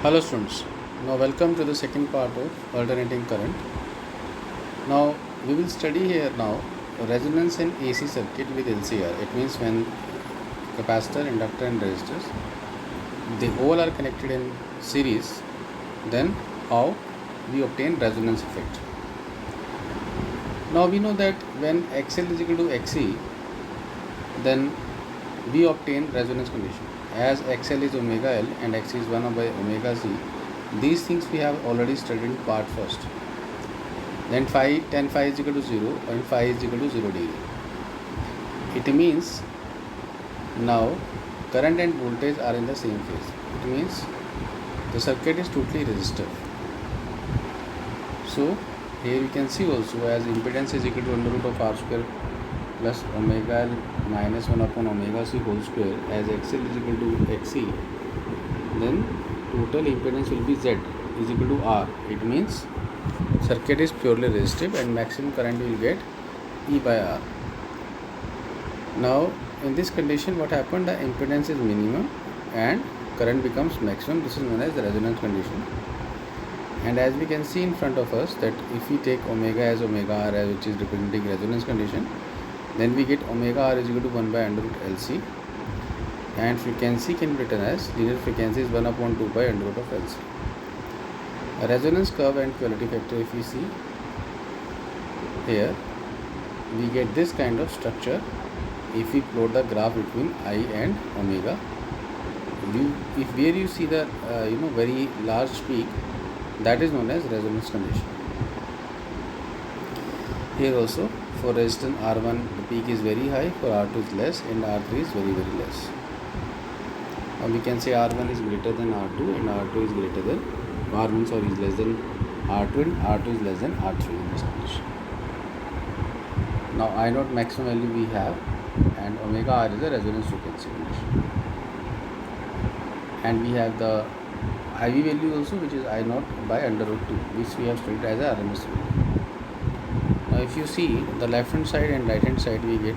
Hello students, now welcome to the second part of alternating current. Now we will study here now resonance in AC circuit with LCR. It means when capacitor, inductor and resistors they all are connected in series, then how we obtain resonance effect. Now we know that when XL is equal to XC, then we obtain resonance condition. As XL is omega L and XC is 1 by omega C, these things we have already studied in part first. Then tan phi is equal to 0 and phi is equal to 0 degree. It means now current and voltage are in the same phase. It means the circuit is totally resistive. So here you can see also, as impedance is equal to under root of R square plus omega L minus 1 upon omega C whole square, as XL is equal to XC, then total impedance will be Z is equal to R. It means circuit is purely resistive and maximum current will get E by R. Now in this condition what happened, the impedance is minimum and current becomes maximum. This is known as the resonance condition. And as we can see in front of us, that if we take omega as omega R, as which is representing resonance condition, then we get omega R is equal to 1 by under root LC, and frequency can be written as linear frequency is 1 upon 2 by under root of LC. A resonance curve and quality factor, if we see here, we get this kind of structure if we plot the graph between I and omega. If where you see the very large peak, that is known as resonance condition. Here also for resistance R1 the peak is very high, for R2 is less, and R3 is very less. Now we can say R1 is greater than R2 and R2 is greater than R1 is less than R2 and R2 is less than R3 in this condition. Now I naught maximum value we have, and omega R is the resonance frequency condition, and we have the IV value also, which is I naught by under root 2, which we have studied as a RMS value. Now if you see the left hand side and right hand side, we get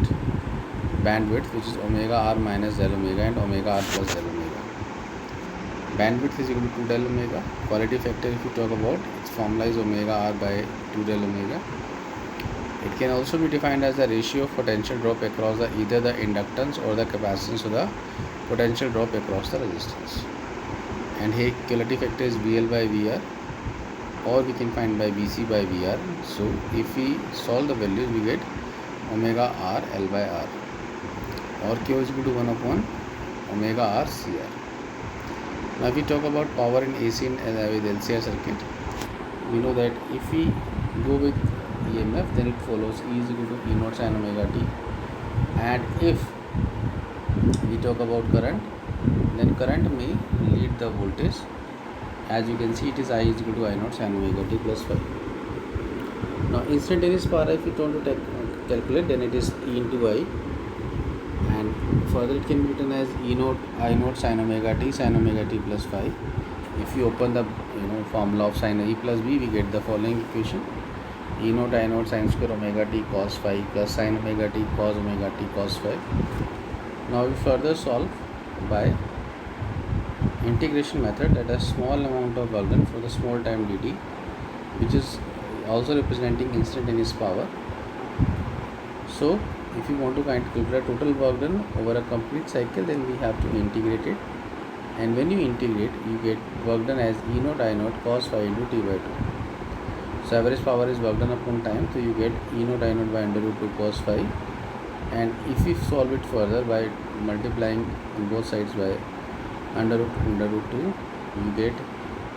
bandwidth, which is omega R minus del omega and omega R plus del omega. Bandwidth is equal to 2 del omega. Quality factor, if you talk about, its formula is omega R by 2 del omega. It can also be defined as the ratio of potential drop across either the inductance or the capacitance of the potential drop across the resistance. And here quality factor is VL by VR, or we can find by VC by VR. So if we solve the values, we get omega R L by R, or Q is equal to 1 upon omega R CR. Now if we talk about power in AC and with LCR circuit, we know that if we go with EMF, then it follows E is equal to E naught sin omega t. And if we talk about current, then current may lead the voltage. As you can see, it is I is equal to I naught sin omega t plus phi. Now instantaneous power, if you want to calculate, then it is E into I, and further it can be written as E naught I naught sin omega t plus phi. If you open the formula of sin A plus B, we get the following equation: E naught I naught sin square omega t cos phi plus sin omega t cos omega t cos phi. Now we further solve by integration method, that a small amount of work done for the small time dt, which is also representing instantaneous power. So if you want to calculate total work done over a complete cycle, then we have to integrate it, and when you integrate, you get work done as E naught I naught cos phi into t by 2. So average power is work done upon time, so you get E naught I naught by under root 2 cos phi, and if we solve it further by multiplying on both sides by under root 2, you get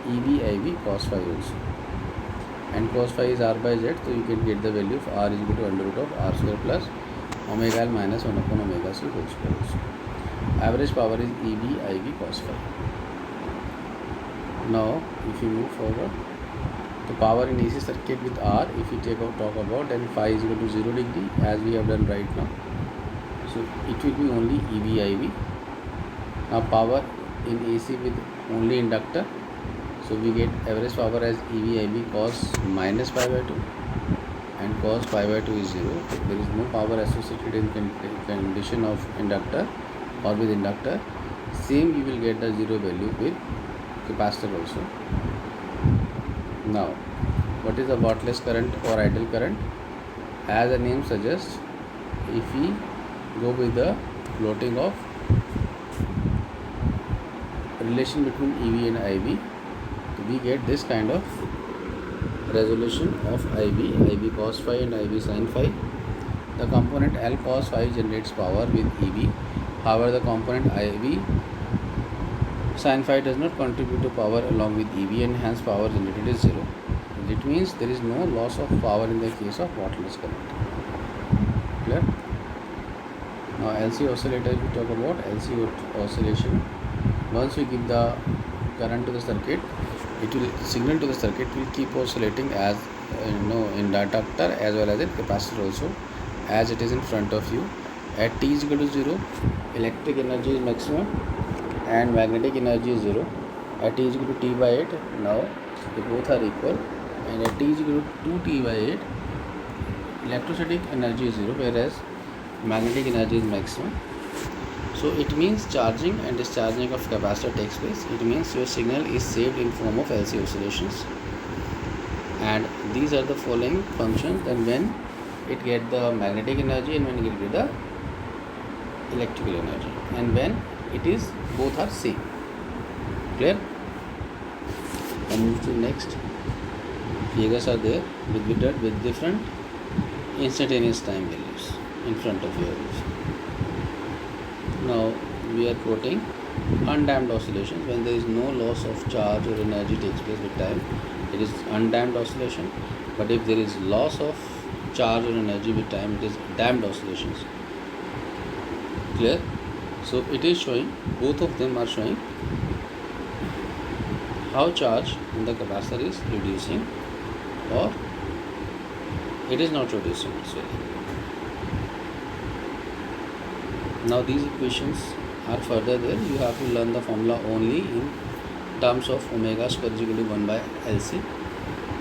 EV IV cos phi also, and cos phi is R by Z, so you can get the value of R is equal to under root of R square plus omega L minus 1 upon omega C whole square also. Average power is EV IV cos phi. Now if you move forward, the power in AC circuit with R, if you talk about, then phi is equal to 0 degree, as we have done right now. So it will be only EV IV. Now power in AC with only inductor, so we get average power as EV IV cos minus pi by 2, and cos pi by 2 is 0. There is no power associated in condition of inductor or with inductor. Same you will get the 0 value with capacitor also. Now, what is the wattless current or idle current? As the name suggests, if we go with the plotting of relation between EV and IV, we get this kind of resolution of IV cos phi and IV sin phi. The component L cos phi generates power with EV. However, the component IV sin phi does not contribute to power along with EV, and hence power generated is zero. It means there is no loss of power in the case of wattless current. Clear? Now LC oscillator, if we talk about LC oscillation, once we give the current to the circuit, it will signal to the circuit will keep oscillating as in inductor as well as in capacitor also, as it is in front of you. At t is equal to 0, electric energy is maximum and magnetic energy is 0. At t is equal to t by 8, now they both are equal, and at t is equal to 2t by 8, electrostatic energy is 0, whereas magnetic energy is maximum. So it means charging and discharging of capacitor takes place. It means your signal is saved in form of LC oscillations, and these are the following functions. Then when it get the magnetic energy and when it get the electrical energy, and when it is both are same. Clear? And move to next. Figures are there with different instantaneous time values in front of your eyes. Now we are quoting undamped oscillations. When there is no loss of charge or energy takes place with time, it is undamped oscillation. But if there is loss of charge or energy with time, it is damped oscillations. Clear? So it is showing, both of them are showing how charge in the capacitor is reducing or it is not reducing actually. Now these equations are further there. You have to learn the formula only in terms of omega square is equal to 1 by LC,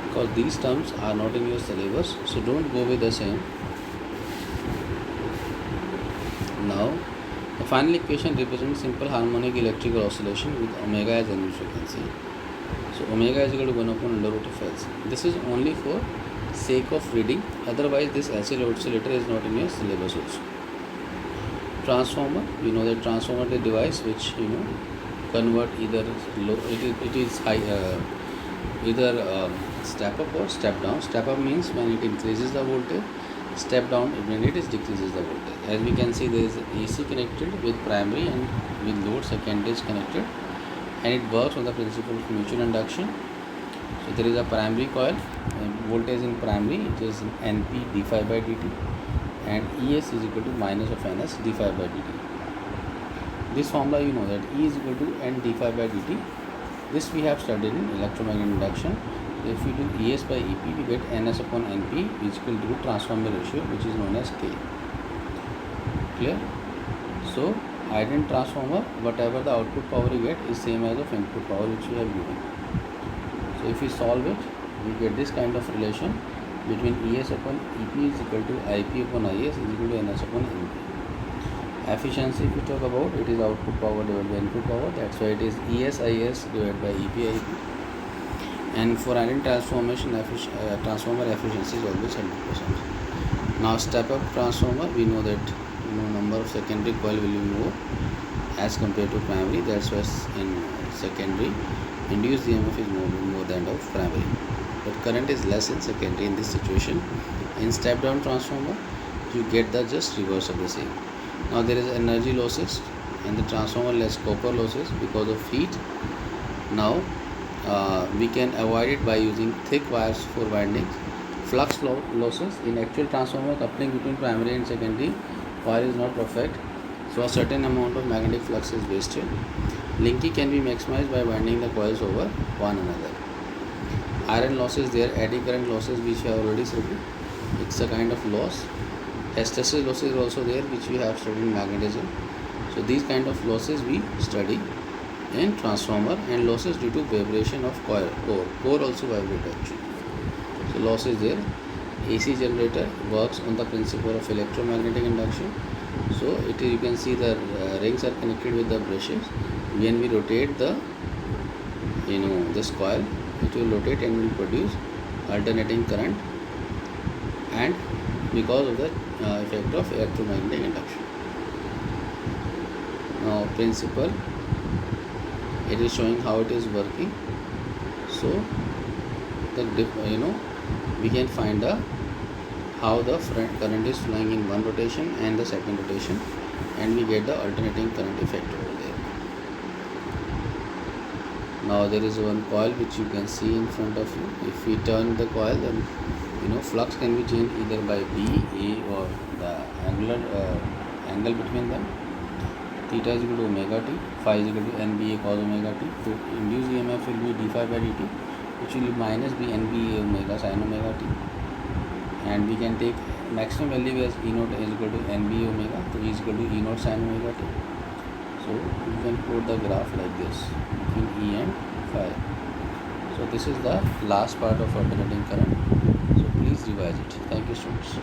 because these terms are not in your syllabus, so don't go with the same. Now the final equation represents simple harmonic electrical oscillation with omega as unit frequency. So omega is equal to 1 upon under root of LC. This is only for sake of reading, otherwise this LC oscillator is not in your syllabus also. Transformer, you know that transformer is a device which convert either low, it is high, either step up or step down. Step up means when it increases the voltage, step down when it is decreases the voltage. As we can see, there is AC connected with primary and with load secondary is connected, and it works on the principle of mutual induction. So there is a primary coil, voltage in primary, it is NP d phi by dt, and ES is equal to minus of NS d phi by dt. This formula you know that E is equal to N d phi by dt. This we have studied in electromagnetic induction. If we do ES by EP, we get NS upon NP, which is equal to transformer ratio, which is known as K. Clear? So ident transformer, whatever the output power you get is same as of input power which we have given. So if we solve it, we get this kind of relation between ES upon EP is equal to IP upon IS is equal to NS upon NP. Efficiency, if we talk about, it is output power divided by input power. That's why it is ES/IS divided by EP/IP. And for ident transformation, transformer efficiency is always 100%. Now step-up transformer, we know that number of secondary coil will be more as compared to primary. That's why in secondary induced EMF is more than of primary, but current is less in secondary in this situation. In step-down transformer, you get the just reverse of the same. Now there is energy losses and the transformer less copper losses because of heat. Now we can avoid it by using thick wires for windings. Flux losses in actual transformer coupling between primary and secondary coil is not perfect, so a certain amount of magnetic flux is wasted. Linking can be maximized by winding the coils over one another. Iron losses there, eddy current losses which I have already studied, it's a kind of loss. Hysteresis losses also there which we have studied in magnetism. So these kind of losses we study in transformer, and losses due to vibration of core also vibrate actually. So losses there. AC generator works on the principle of electromagnetic induction. So you can see the rings are connected with the brushes. When we rotate the this coil, it will rotate and will produce alternating current, and because of the effect of electromagnetic induction. Now principle, it is showing how it is working. So the we can find how the current is flowing in one rotation and the second rotation, and we get the alternating current effect over there. Now there is one coil which you can see in front of you. If we turn the coil, then flux can be changed either by B, A, or the angle between them. Theta is equal to omega t, phi is equal to NBA cos omega t. So induced EMF will be d phi by dt, which will be minus B NBA omega sin omega t. And we can take maximum value as E naught is equal to NBA omega, so E is equal to E naught sin omega t. So you can plot the graph like this between E and phi. So this is the last part of alternating current. So please revise it. Thank you, students.